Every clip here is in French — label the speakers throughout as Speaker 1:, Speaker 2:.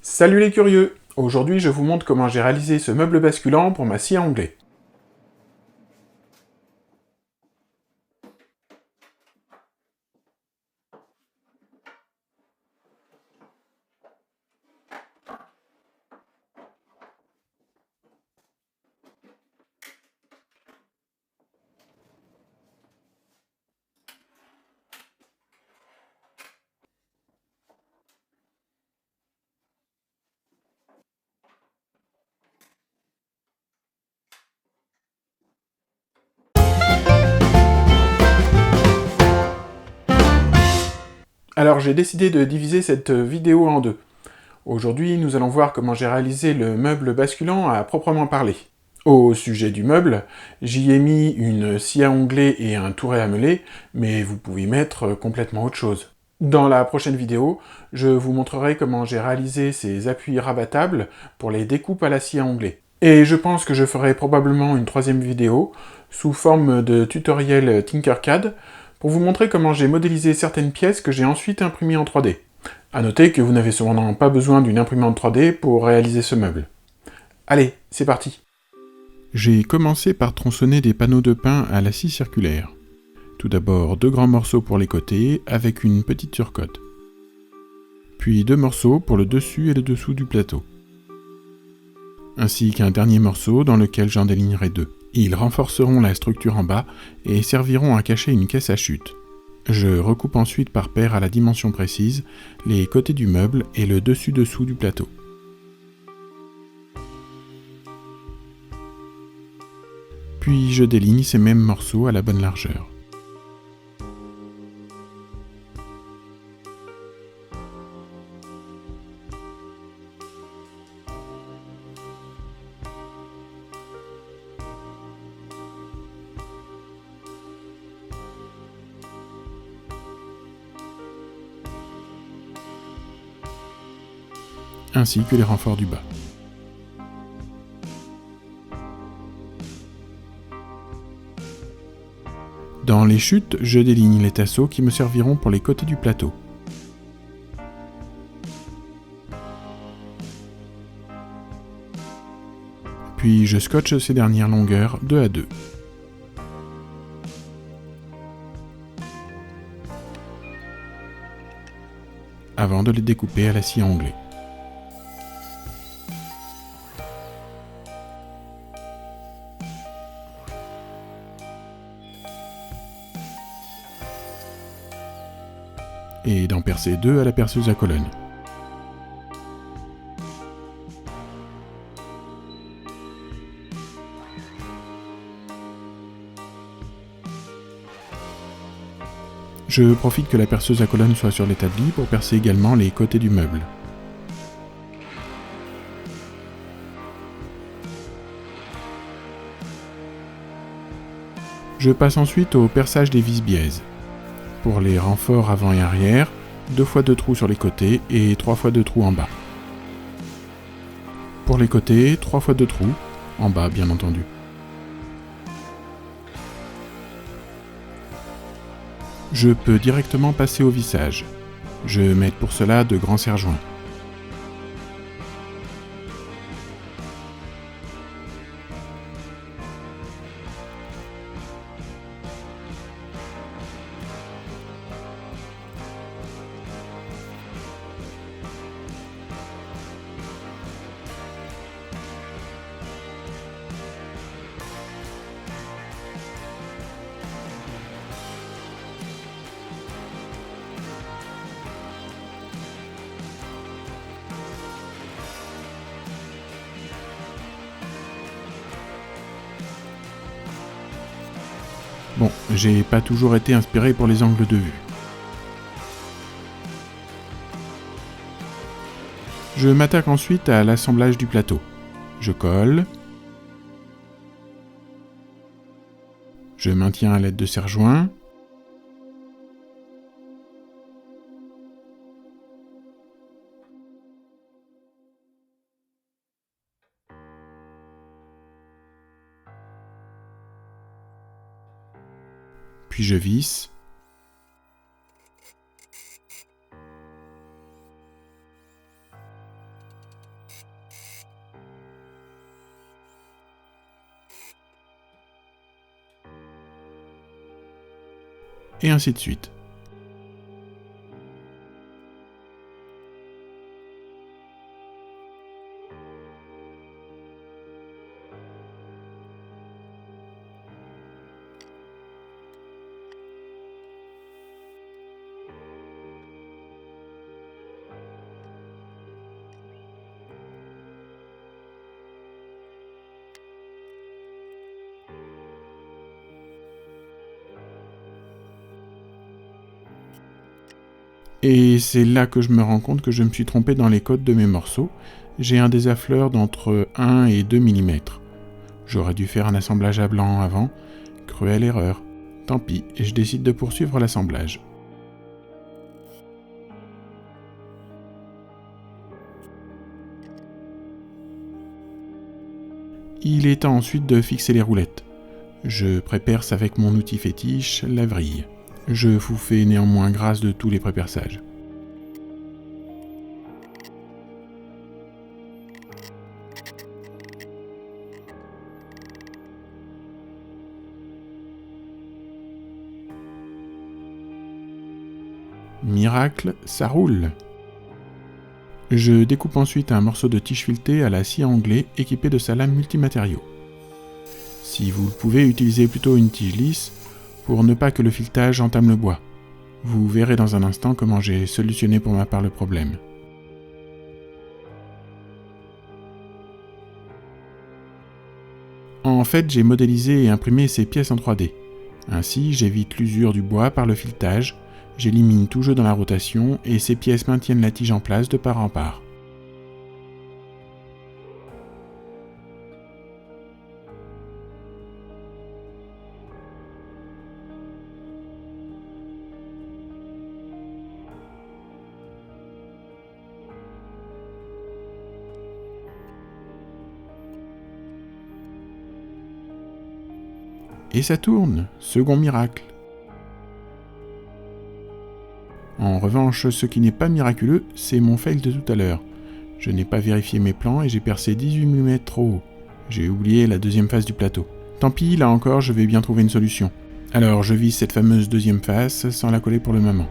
Speaker 1: Salut les curieux! Aujourd'hui je vous montre comment j'ai réalisé ce meuble basculant pour ma scie à onglet. Alors j'ai décidé de diviser cette vidéo en deux. Aujourd'hui nous allons voir comment j'ai réalisé le meuble basculant à proprement parler. Au sujet du meuble, j'y ai mis une scie à onglet et un touret à meuler, mais vous pouvez mettre complètement autre chose. Dans la prochaine vidéo, je vous montrerai comment j'ai réalisé ces appuis rabattables pour les découpes à la scie à onglet. Et je pense que je ferai probablement une troisième vidéo, sous forme de tutoriel Tinkercad, pour vous montrer comment j'ai modélisé certaines pièces que j'ai ensuite imprimées en 3D. A noter que vous n'avez cependant pas besoin d'une imprimante 3D pour réaliser ce meuble. Allez, c'est parti! J'ai commencé par tronçonner des panneaux de pin à la scie circulaire. Tout d'abord 2 grands morceaux pour les côtés avec une petite surcote. Puis 2 morceaux pour le dessus et le dessous du plateau. Ainsi qu'un dernier morceau dans lequel j'en délignerai 2. Ils renforceront la structure en bas et serviront à cacher une caisse à chute. Je recoupe ensuite par paire à la dimension précise les côtés du meuble et le dessus-dessous du plateau. Puis je déligne ces mêmes morceaux à la bonne largeur. Ainsi que les renforts du bas. Dans les chutes, je déligne les tasseaux qui me serviront pour les côtés du plateau. Puis je scotche ces dernières longueurs 2 à 2. Avant de les découper à la scie à onglet. Et d'en percer 2 à la perceuse à colonne. Je profite que la perceuse à colonne soit sur l'établi pour percer également les côtés du meuble. Je passe ensuite au perçage des vis biaises. Pour les renforts avant et arrière, 2 fois 2 trous sur les côtés et 3 fois 2 trous en bas. Pour les côtés, 3 fois 2 trous, en bas bien entendu. Je peux directement passer au vissage. Je mets pour cela de grands serre-joints. Bon, j'ai pas toujours été inspiré pour les angles de vue. Je m'attaque ensuite à l'assemblage du plateau. Je colle. Je maintiens à l'aide de serre-joints. Puis je visse. et ainsi de suite. Et c'est là que je me rends compte que je me suis trompé dans les codes de mes morceaux. J'ai un désaffleur d'entre 1 et 2 mm. J'aurais dû faire un assemblage à blanc avant. Cruelle erreur. Tant pis, et je décide de poursuivre l'assemblage. Il est temps ensuite de fixer les roulettes. Je préperce avec mon outil fétiche, la vrille. Je vous fais néanmoins grâce de tous les préperçages. Miracle, ça roule. Je découpe ensuite un morceau de tige filetée à la scie à onglet équipé de sa lame multimatériaux. Si vous le pouvez, utilisez plutôt une tige lisse pour ne pas que le filetage entame le bois. Vous verrez dans un instant comment j'ai solutionné pour ma part le problème. En fait, j'ai modélisé et imprimé ces pièces en 3D. Ainsi, j'évite l'usure du bois par le filetage, j'élimine tout jeu dans la rotation et ces pièces maintiennent la tige en place de part en part. Et ça tourne, second miracle. En revanche, ce qui n'est pas miraculeux, c'est mon fail de tout à l'heure. Je n'ai pas vérifié mes plans et j'ai percé 18 mm trop haut. J'ai oublié la deuxième face du plateau. Tant pis, là encore, je vais bien trouver une solution. Alors, je vise cette fameuse deuxième face sans la coller pour le moment.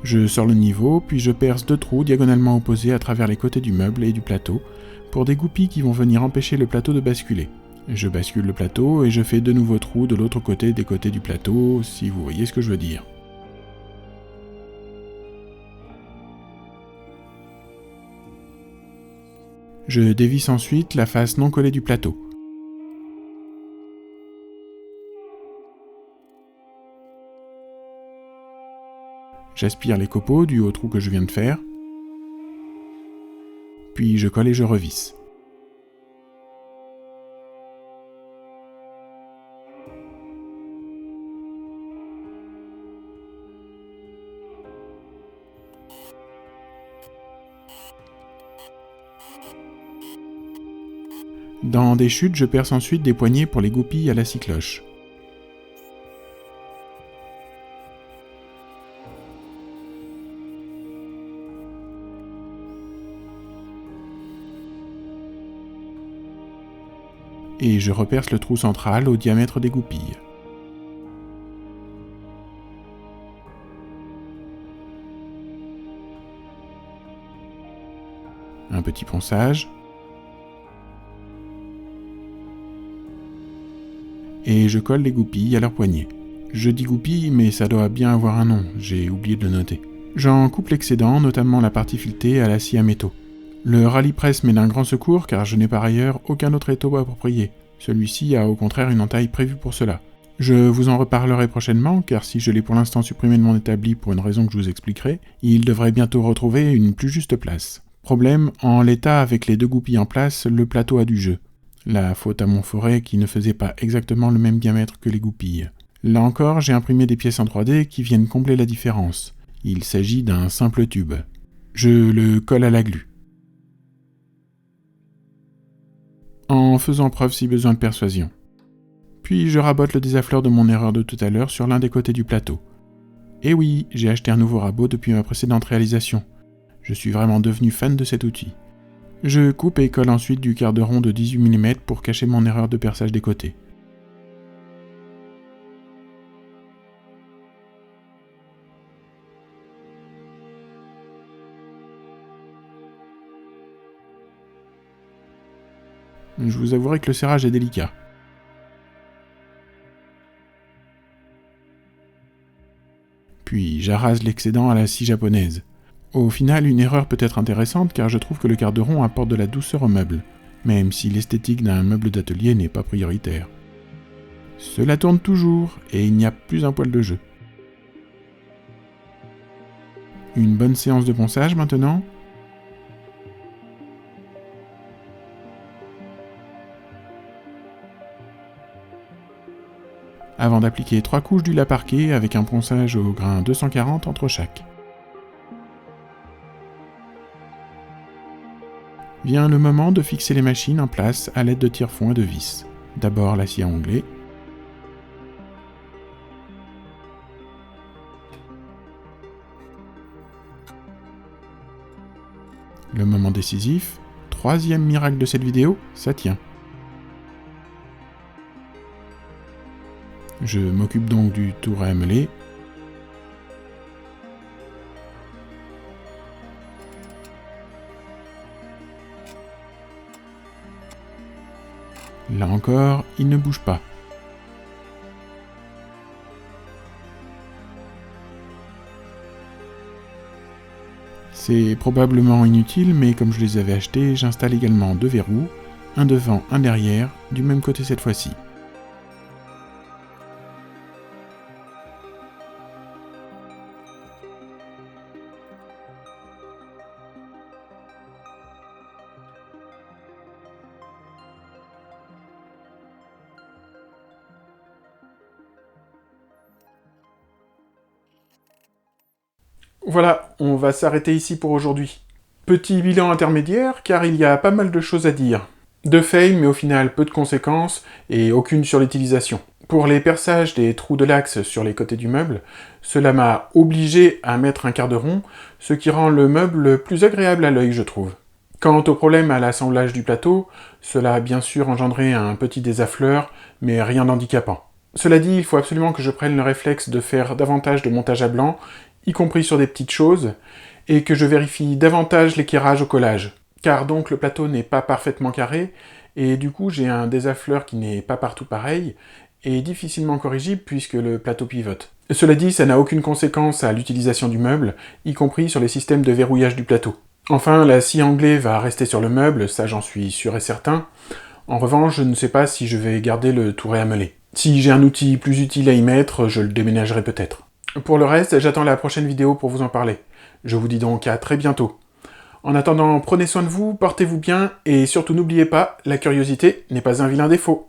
Speaker 1: Je sors le niveau, puis je perce 2 trous diagonalement opposés à travers les côtés du meuble et du plateau, pour des goupilles qui vont venir empêcher le plateau de basculer. Je bascule le plateau et je fais 2 nouveaux trous de l'autre côté des côtés du plateau, si vous voyez ce que je veux dire. Je dévisse ensuite la face non collée du plateau. J'aspire les copeaux du haut trou que je viens de faire, puis je colle et je revisse. Dans des chutes, je perce ensuite des poignées pour les goupilles à la scie cloche. Et je reperce le trou central au diamètre des goupilles. Un petit ponçage. Et je colle les goupilles à leurs poignets. Je dis goupilles, mais ça doit bien avoir un nom, j'ai oublié de le noter. J'en coupe l'excédent, notamment la partie filetée à la scie à métaux. Le rallye-presse m'est d'un grand secours car je n'ai par ailleurs aucun autre étau approprié. Celui-ci a au contraire une entaille prévue pour cela. Je vous en reparlerai prochainement car si je l'ai pour l'instant supprimé de mon établi pour une raison que je vous expliquerai, il devrait bientôt retrouver une plus juste place. Problème, en l'état avec les 2 goupilles en place, le plateau a du jeu. La faute à mon forêt qui ne faisait pas exactement le même diamètre que les goupilles. Là encore, j'ai imprimé des pièces en 3D qui viennent combler la différence. Il s'agit d'un simple tube. Je le colle à la glu. En faisant preuve si besoin de persuasion. Puis je rabote le désaffleur de mon erreur de tout à l'heure sur l'un des côtés du plateau. Et oui, j'ai acheté un nouveau rabot depuis ma précédente réalisation. Je suis vraiment devenu fan de cet outil. Je coupe et colle ensuite du quart de rond de 18 mm pour cacher mon erreur de perçage des côtés. Je vous avouerai que le serrage est délicat. Puis j'arrase l'excédent à la scie japonaise. Au final, une erreur peut être intéressante car je trouve que le quart de rond apporte de la douceur au meuble, même si l'esthétique d'un meuble d'atelier n'est pas prioritaire. Cela tourne toujours et il n'y a plus un poil de jeu. Une bonne séance de ponçage maintenant. Avant d'appliquer 3 couches d'huile à parquet avec un ponçage au grain 240 entre chaque. Vient le moment de fixer les machines en place à l'aide de tire-fond et de vis. D'abord la scie à onglet, le moment décisif, troisième miracle de cette vidéo, ça tient. Je m'occupe donc du tour à ameler. Là encore, il ne bouge pas. C'est probablement inutile, mais comme je les avais achetés, j'installe également 2 verrous, un devant, un derrière, du même côté cette fois-ci. Voilà, on va s'arrêter ici pour aujourd'hui. Petit bilan intermédiaire, car il y a pas mal de choses à dire. 2 fails, mais au final peu de conséquences, et aucune sur l'utilisation. Pour les perçages des trous de l'axe sur les côtés du meuble, cela m'a obligé à mettre un quart de rond, ce qui rend le meuble plus agréable à l'œil, je trouve. Quant au problème à l'assemblage du plateau, cela a bien sûr engendré un petit désaffleur, mais rien d'handicapant. Cela dit, il faut absolument que je prenne le réflexe de faire davantage de montage à blanc, y compris sur des petites choses, et que je vérifie davantage l'équerrage au collage. Car donc le plateau n'est pas parfaitement carré, et du coup j'ai un désaffleur qui n'est pas partout pareil, et difficilement corrigible puisque le plateau pivote. Cela dit, ça n'a aucune conséquence à l'utilisation du meuble, y compris sur les systèmes de verrouillage du plateau. Enfin, la scie anglais va rester sur le meuble, ça j'en suis sûr et certain. En revanche, je ne sais pas si je vais garder le touret amelé. Si j'ai un outil plus utile à y mettre, je le déménagerai peut-être. Pour le reste, j'attends la prochaine vidéo pour vous en parler. Je vous dis donc à très bientôt. En attendant, prenez soin de vous, portez-vous bien, et surtout n'oubliez pas, la curiosité n'est pas un vilain défaut.